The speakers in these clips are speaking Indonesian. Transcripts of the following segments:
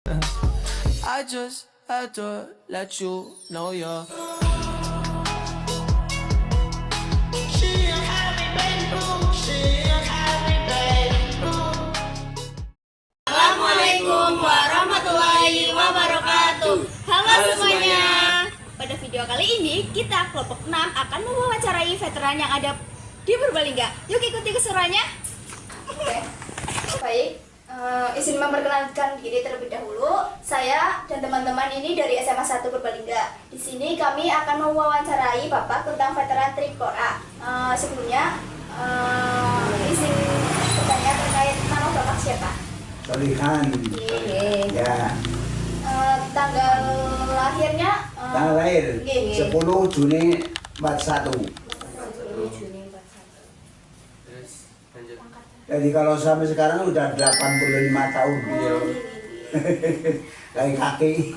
I just had to let you know you're. Assalamualaikum warahmatullahi wabarakatuh. Halo semuanya. Pada video kali ini kita kelompok 6 akan mewawancarai veteran yang ada di Purbalingga. Yuk ikuti keseruannya. Oke, baik. Izin memperkenalkan diri terlebih dahulu. Saya dan teman-teman ini dari SMA 1 Purbalingga. Di sini kami akan mewawancarai Bapak tentang veteran Tripora. Sebelumnya, izin bertanya terkait nama Bapak siapa? Solihan. Oke. Ya, Tanggal lahirnya? tanggal lahir Oke. 10 Juni 41. 10 Juni 41. Terus lanjut. Jadi kalau sampai sekarang udah 85 tahun. Kayak kaki.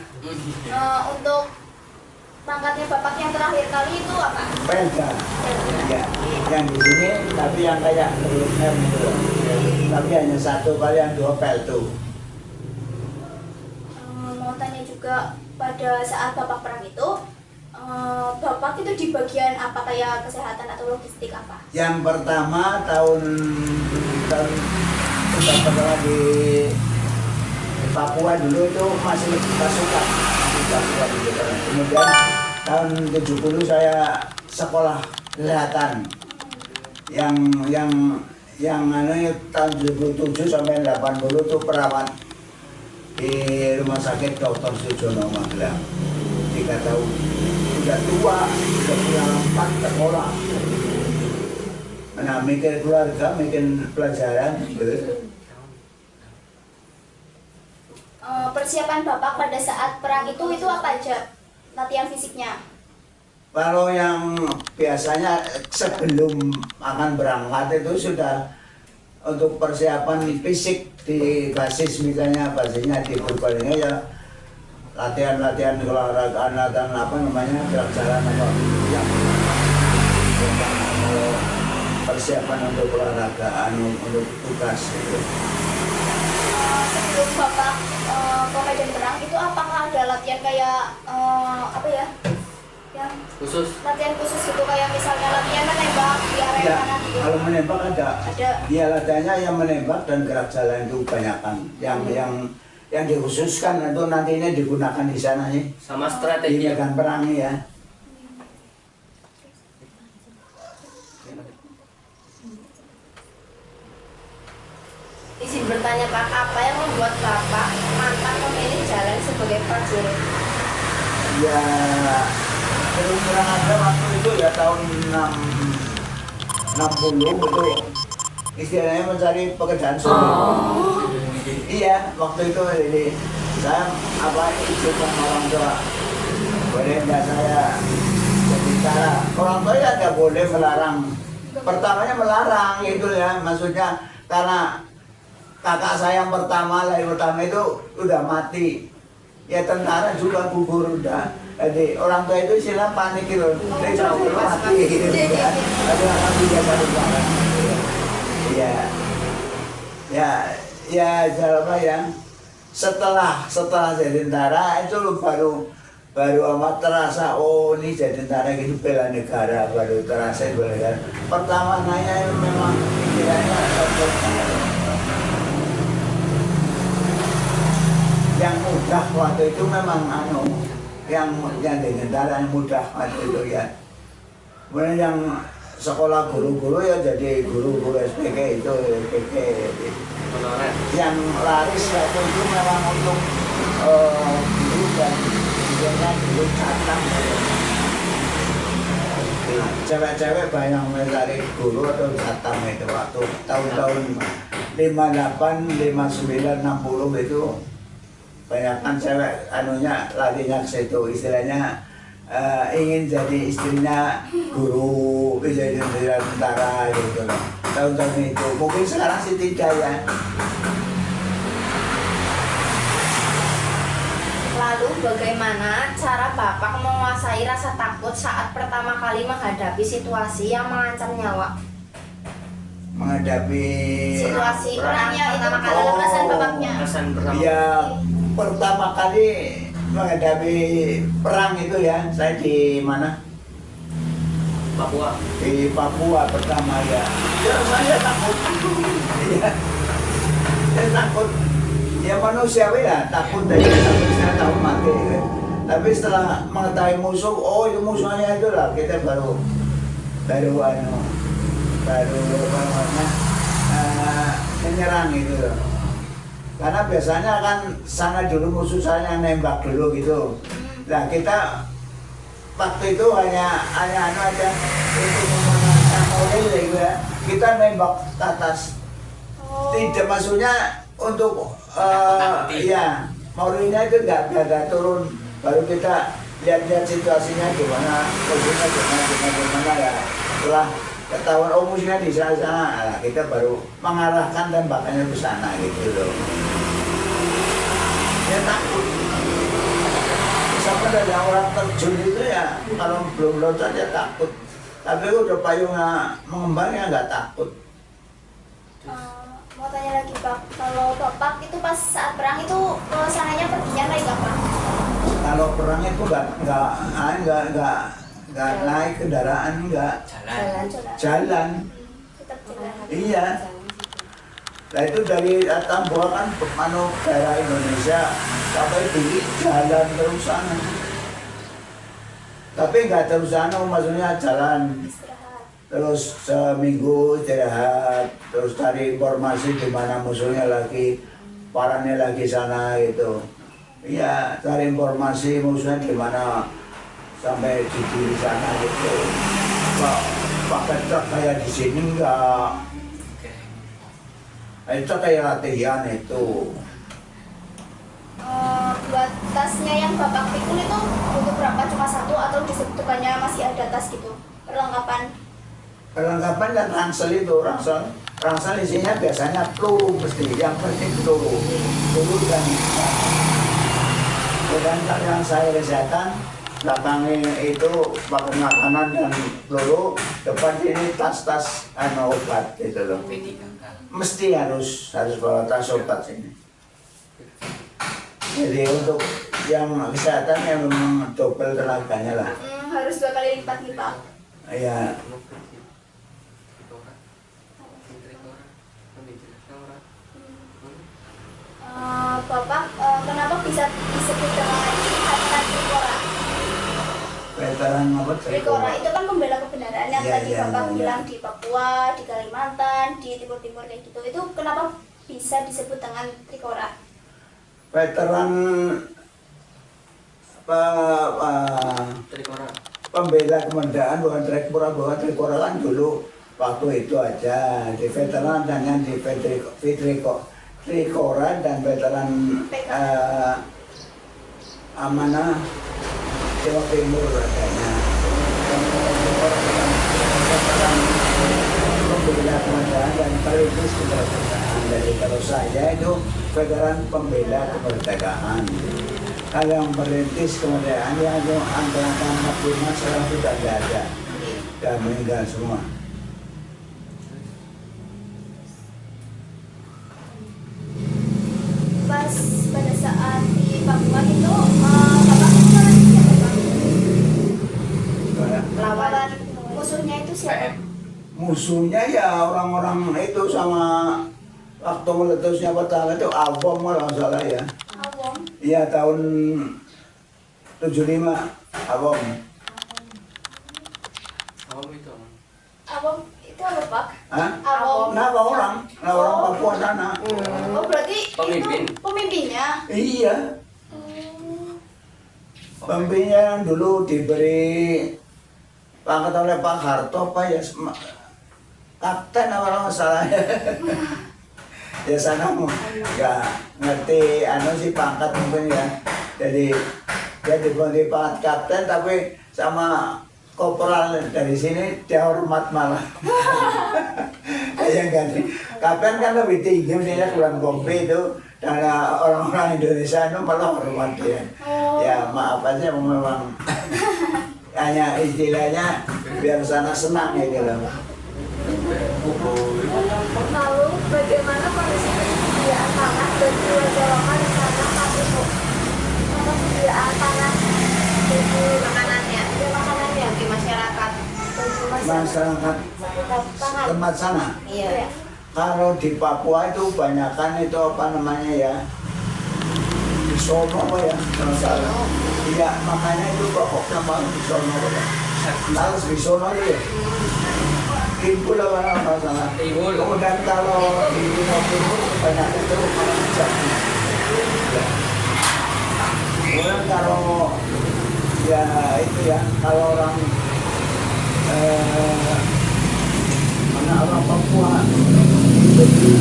Untuk pangkatnya Bapak yang terakhir kali itu apa? Pelda. Ya, yang di sini tapi yang kayak belum M itu. Tapi hanya satu kali yang dua peltu. Mau tanya juga, pada saat Bapak perang itu, Bapak itu di bagian apa, kayak kesehatan atau logistik apa? Yang pertama tahun sudah pernah di Papua dulu itu masih pasukan. Kemudian tahun 70 saya sekolah kesehatan yang tahun 77 sampai 80 itu perawat di Rumah Sakit Dr. Sujono Magelang 3 tahun. Udah tua, udah punya 4 sekolah. Nah, mikir keluarga, mikir pelajaran gitu. Persiapan Bapak pada saat perang itu apa aja latihan fisiknya? Kalau yang biasanya sebelum akan berangkat itu sudah untuk persiapan fisik di basis, misalnya basisnya di Purbalingga ya latihan keolahragaan, latihan apa namanya, jalan apa yang kalau persiapan untuk olahragaan untuk tugas itu. Sebelum Bapak ke medan perang itu apakah ada latihan kayak apa ya? Yang Khusus. latihan khusus gitu, kayak misalnya latihan menembak di area Ya, mana gitu? kalau menembak ada. Ada. Ya, latihannya yang menembak dan gerak jalan itu kebanyakan. Yang dikhususkan itu nantinya digunakan di sana nih. Sama Di strategi ya. medan perang ya. Izin bertanya Pak, apa yang membuat Bapak mantap memilih jalan sebagai prajurit? Ya, terus terang aja waktu itu ya tahun 60 itu istilahnya mencari pekerjaan sulit. Iya, waktu itu ini saya ikut sama orang tua. Boleh nggak saya jadi cara? Orang tua ya nggak boleh melarang. Pertamanya melarang gitu ya, maksudnya karena kakak saya yang lahir pertama itu udah mati. Ya tentara juga gugur udah. Jadi orang tua itu istilah panik gitu. Dia jauh mati gitu ya. Ada anak biasa banget. Iya. Ya apa ya? Setelah jadi tentara itu baru amat terasa, oh ini jadi tentara gitu, bela negara, baru terasa bela negara. Pertama nanya itu memang pikirannya yang mudah waktu itu memang yang di tentara yang mudah waktu itu ya. Kemudian yang sekolah guru-guru ya jadi guru SPK itu SPK. Yang laris waktu itu memang untuk guru dan kemudian guru catang. Cewek-cewek banyak mencari guru atau catang itu waktu tahun-tahun 58, 59, 60 itu banyakkan cewek larinya ke situ, istilahnya ingin jadi istrinya guru, jadi tentara gitu loh. Tahun-tahun itu mungkin sekarang sih tidak ya. Lalu bagaimana cara Bapak menguasai rasa takut saat pertama kali menghadapi situasi yang mengancam nyawa? Menghadapi Situasi Perangnya itu pertama kali perasaan Bapaknya. Pesan pertama. ya pertama kali menghadapi perang itu ya, saya di mana? Papua. Di Papua pertama ya. Ya saya takut. Ya, saya takut. Ya manusiawi lah, takut aja. Tapi saya tahu mati. Kan. Tapi setelah mengetahui musuh, oh itu musuhnya itu lah, kita baru menyerang itu loh. Karena biasanya kan sana dulu musuh saya nembak dulu gitu. Nah kita waktu itu hanya anu aja untuk memenangkan model gitu ya. Kita nembak ke atas. Tidak maksudnya untuk ya Maurinya itu nggak turun. Baru kita lihat-lihat situasinya gimana, musuhnya gimana ya. Setelah ketahuan musuhnya di sana, nah, kita baru mengarahkan tembakannya ke sana gitu loh. Saya takut. Sampai ada orang terjun itu ya, kalau belum loncat ya takut. Tapi udah payungnya mengembangnya nggak takut. Mau tanya lagi Pak, kalau Bapak itu pas saat perang itu sananya perginya naik apa? Kalau perang itu nggak naik kendaraan, nggak jalan. Tetap jalan. Iya. Nah itu dari Tambora kan daerah Indonesia sampai di jalan terus sana. Tapi nggak terus sana, maksudnya jalan. Istirahat. Terus seminggu istirahat, terus cari informasi di mana musuhnya lagi, parahnya lagi sana gitu. Iya, cari informasi musuhnya di mana sampai di sana gitu. Kok pakai truk kayak di sini enggak? Itu kayak latihan itu. Buat tasnya yang Bapak pikul itu butuh berapa? Cuma satu atau disebutkannya masih ada tas gitu? Perlengkapan. Perlengkapan dan ransel itu, ransel isinya biasanya peluru mesti, yang penting peluru dan yang saya kesehatan, belakangnya itu pakai makanan dan peluru, depan sini tas-tas obat gitu loh. Mesti harus bawa tas obat sini. Jadi untuk yang kesehatan yang memang double tenaganya lah. Harus 2 kali lipat nih Pak. Iya. Bapak, kenapa bisa disebut dengan veteran Trikora? Veteran apa? Trikora itu kan pembela kebenaran yang Iya, tadi iya, Bapak iya. bilang di Papua, di Kalimantan, di Timur-Timur kayak gitu. Itu kenapa bisa disebut dengan Trikora? Veteran pembela kemerdekaan bukan Trikora kan dulu waktu itu aja di veteran dan di Trikora dan veteran amanah Jawa Timur adanya. Veteran pembela kemerdekaan dan perintis kemerdekaan. Jadi kalau saya itu veteran pembela kemerdekaan. Kalau yang perintis kemerdekaan yang angkatan 45 sekarang sudah tidak ada, sudah meninggal semua. Pas pada saat di Papua itu, Bapak itu lawan siapa Pak? Lawan musuhnya itu siapa? Musuhnya ya orang-orang itu sama waktu meletusnya pertama itu Albom kalau nggak salah ya. Awom. Iya tahun 75 Albom. Awom itu apa Pak? Hah? Awom. Nah orang Papua sana. Oh berarti Pemimpin. itu pemimpinnya? Iya. Pemimpinnya yang dulu diberi pangkat oleh Pak Harto apa ya? Kapten apa masalahnya? Ya sana nggak ngerti sih pangkat mungkin ya. Jadi dia diberi pangkat kapten tapi sama korporal dari sini dia hormat malah. Yang ganti kapten kan lebih tinggi misalnya kurang kompi itu dan orang-orang Indonesia itu malah hormat dia. Ya maaf aja memang hanya istilahnya biar sana senang ya gitu. Lalu bagaimana kondisi persediaan tanah dan keluarga lokal di sana saat itu untuk persediaan pangan bagi Makanannya ya makanannya bagi masyarakat. bagi Masyarakat pangan. tempat sana. Iya. Kalau di Papua itu banyakan itu apa namanya ya? Bisono apa ya? Kalau salah. Iya, makanya itu pokoknya nama bisono apa? Tahu bisono itu ya? Timbul apa nama salah? Timbul. Kemudian kalau di Timur banyak itu orang Jawa. Ya. Kemudian kalau ya itu ya, kalau orang mana orang Papua beli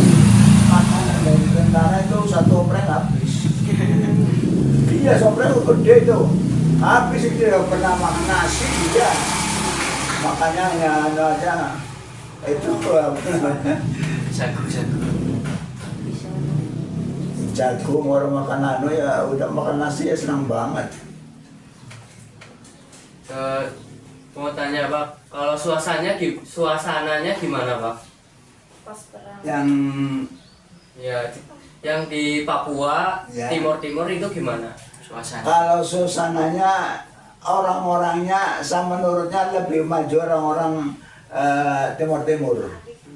makanan dari tentara itu satu oprek habis. Iya, oprek gede itu habis, itu tidak pernah makan nasi dia. Makanya ya anu aja itu apa namanya, jagung orang makan anu ya udah makan nasi ya senang banget. Mau tanya Pak, kalau suasananya gimana Pak? Pas perang. Yang Ya, yang di Papua, Ya. Timur itu gimana suasana? kalau suasananya orang-orangnya sama menurutnya lebih maju orang-orang Timur,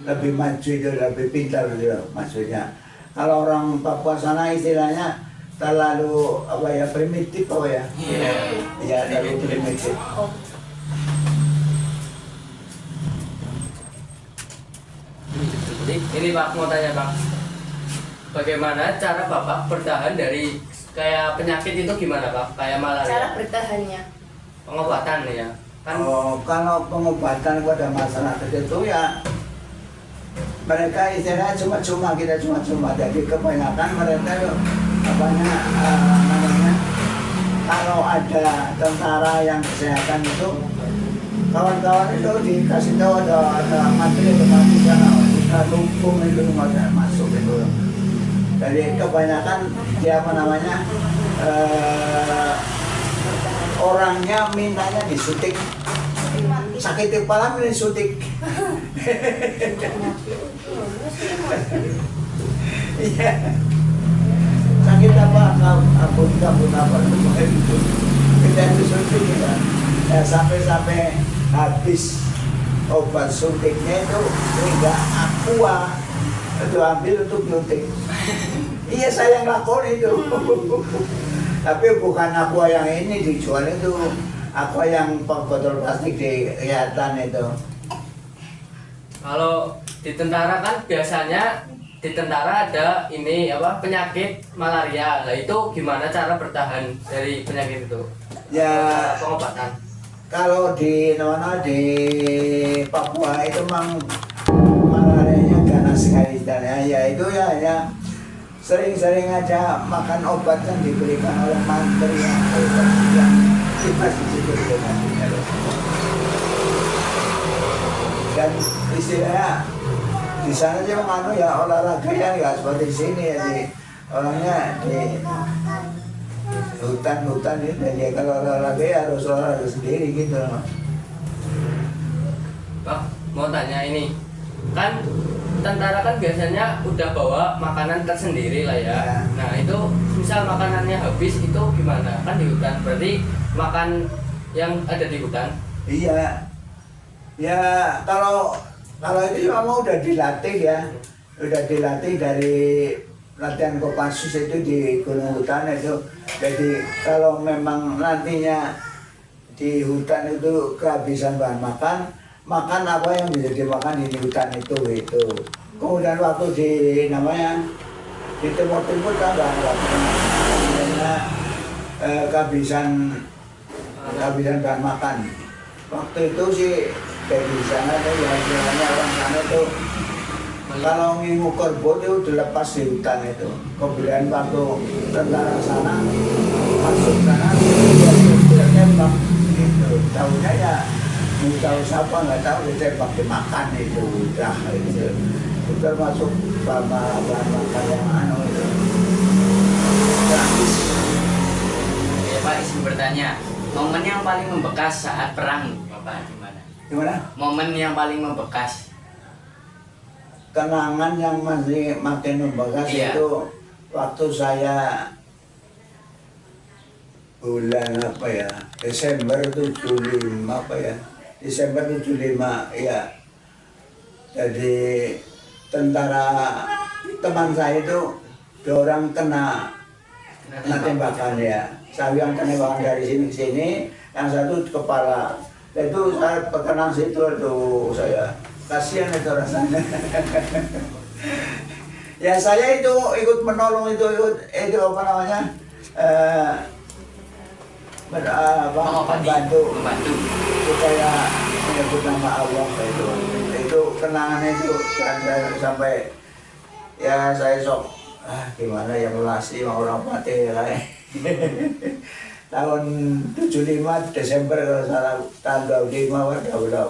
lebih maju itu, lebih pintar itu maksudnya. Kalau orang Papua sana istilahnya terlalu apa ya, primitif apa ya? Iya. Ya, terlalu primitif. Ini Pak, mau tanya Pak, bagaimana cara Bapak bertahan dari kayak penyakit itu gimana Pak? Kayak Cara malaria, bertahannya. pengobatan ya? Kan Oh, kalau pengobatan pada masyarakat itu ya mereka istilahnya cuma-cuma, kita cuma-cuma. Jadi kebanyakan mereka apanya namanya, kalau ada tentara yang kesehatan itu, kawan-kawan itu dikasih tahu ada materi di sana, kita dukung itu masuk itu. Jadi kebanyakan dia apa namanya, orangnya mintanya disuntik, sakit kepala minta disuntik. Iya, sakit apa, kabut apa semua itu kita disuntik ya. Ya, sampai habis obat suntiknya itu enggak aqua itu ambil untuk nyuntik. Iya, saya ngelakon itu. Tapi bukan aqua yang ini dijual itu, aqua yang botol plastik di kelihatan itu. kalau di tentara kan biasanya di tentara ada ini apa, penyakit malaria. Nah itu gimana cara bertahan dari penyakit itu? Ya, Pengobatan. kalau di mana di Papua itu memang malarianya ganas sekali, dan ya itu ya sering-sering aja makan obat yang diberikan oleh mantri yang kita disebut dengan dan istilahnya di sana sih menganu ya olahraga ya nggak seperti di sini ya, di orangnya di hutan itu ya, kalau olahraga ya harus olahraga sendiri gitu loh. Pak, mau tanya ini, kan tentara kan biasanya udah bawa makanan tersendiri lah ya. Ya. Nah itu misal makanannya habis itu gimana? Kan di hutan, berarti makan yang ada di hutan. Iya, ya kalau itu memang udah dilatih ya, udah dilatih dari latihan Kopassus itu di Gunung Hutan itu. Jadi kalau memang nantinya di hutan itu kehabisan bahan makan apa yang bisa dimakan di hutan itu. Kemudian waktu di namanya di Timur kan kehabisan bahan makan. Waktu itu sih dari sana tuh jalan-jalannya orang sana tuh kalau ngingu kerbau itu dilepas di hutan itu. Kemudian waktu tentara sana masuk sana dia tembak gitu. Tahunya ya nggak tahu siapa, nggak tahu ditembak dimakan itu udah itu. Itu termasuk bahan makan yang anu itu. Gratis. Ya Pak, izin bertanya, momen yang paling membekas saat perang Bapak gimana? Gimana? Momen yang paling membekas. Kenangan yang masih makin membekas Iya. itu waktu saya bulan apa ya, Desember 75 apa ya, Desember 75 ya. Jadi tentara teman saya itu 2 orang kena tembakan ya. Saya yang kena tembakan dari sini ke sini, yang satu kepala. Dan itu saya terkenang situ tuh, saya kasihan itu rasanya. Ya saya itu ikut menolong itu apa namanya, membantu supaya menyebut nama Allah itu kenangan itu sampai ya saya sok gimana yang melasi orang mati lah. Tahun 75 Desember kalau salah, tanggal 5 udah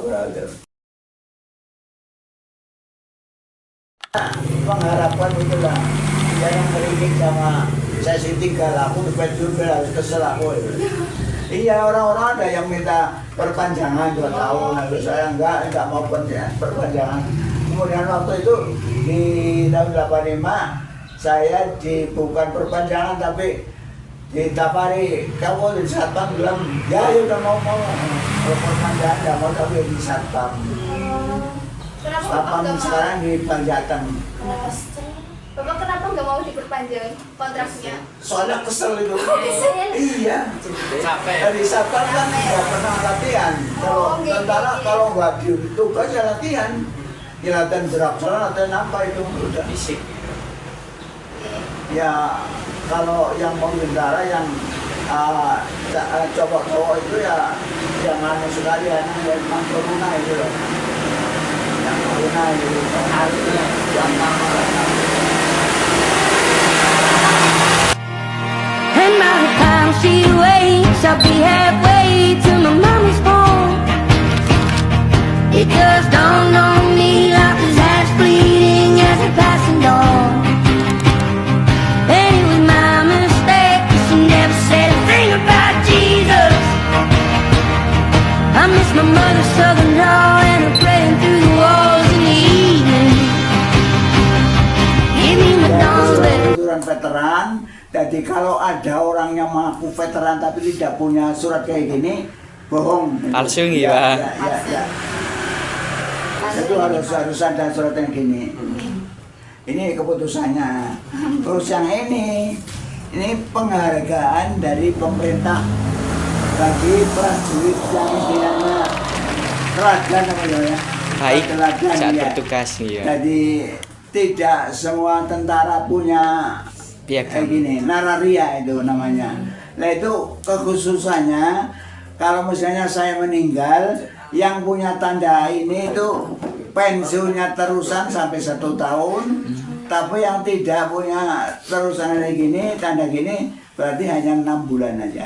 mengharapkan itulah dia yang beridik sama saya tinggal aku pensiun harus kesel aku itu. Iya, orang-orang ada yang minta perpanjangan 2 tahun, lalu saya enggak mau perpanjangan. Kemudian waktu itu di tahun 85 saya bukan perpanjangan tapi ditapari, kamu di satpam bilang ya udah mau perpanjangan, enggak mau tapi di satpam. Satpam sekarang di Panjatan. Bapak kenapa nggak mau diperpanjang kontraknya? Soalnya kesel itu. Kesel? Iya. Capek. Dari satpam kan nggak pernah latihan. Kalau tentara kalau nggak tugas ya latihan. Ya latihan gerak, soalnya latihan apa itu udah. Fisik. Ya kalau yang mau tentara yang cowok itu ya jangan sekalian yang corona itu loh. Yang corona itu harusnya yang And by the time she wakes, I'll be halfway to my mommy's home. It just dawned on me like his eyes fleeting as a passing dawn. And it was my mistake, 'cause she never said a thing about Jesus. I miss my mother's southern drawl and her praying through the walls in the evening. Give me my dawn bed. veteran. Jadi kalau ada orang yang mengaku veteran tapi tidak punya surat kayak gini, bohong. Palsu ya, ya. Itu harus ada surat yang gini. Ini keputusannya. Terus yang ini penghargaan dari pemerintah bagi prajurit yang istilahnya teladan namanya ya. Baik teladan, saat ya. bertugas ya. Jadi tidak semua tentara punya kayak gini, nararia itu namanya. Nah itu kekhususannya kalau misalnya saya meninggal, yang punya tanda ini itu pensiunnya terusan sampai 1 tahun, tapi yang tidak punya terusan kayak gini, tanda gini, berarti hanya 6 bulan aja.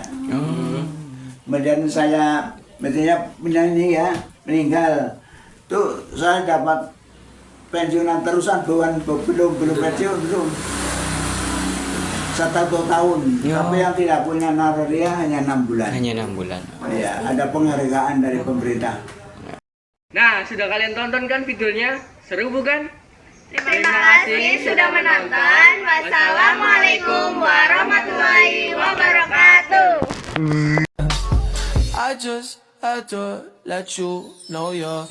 Kemudian saya, misalnya ini ya, meninggal, tuh saya dapat pensiunan terusan, belum pensiun, belum. 1 tahun, tapi yang tidak punya nararia hanya 6 bulan. Hanya 6 bulan. Ya, ada penghargaan dari pemerintah. Nah, sudah kalian tonton kan videonya? Seru bukan? Terima kasih sudah menonton. Wassalamualaikum warahmatullahi wabarakatuh. I just had to let you know you're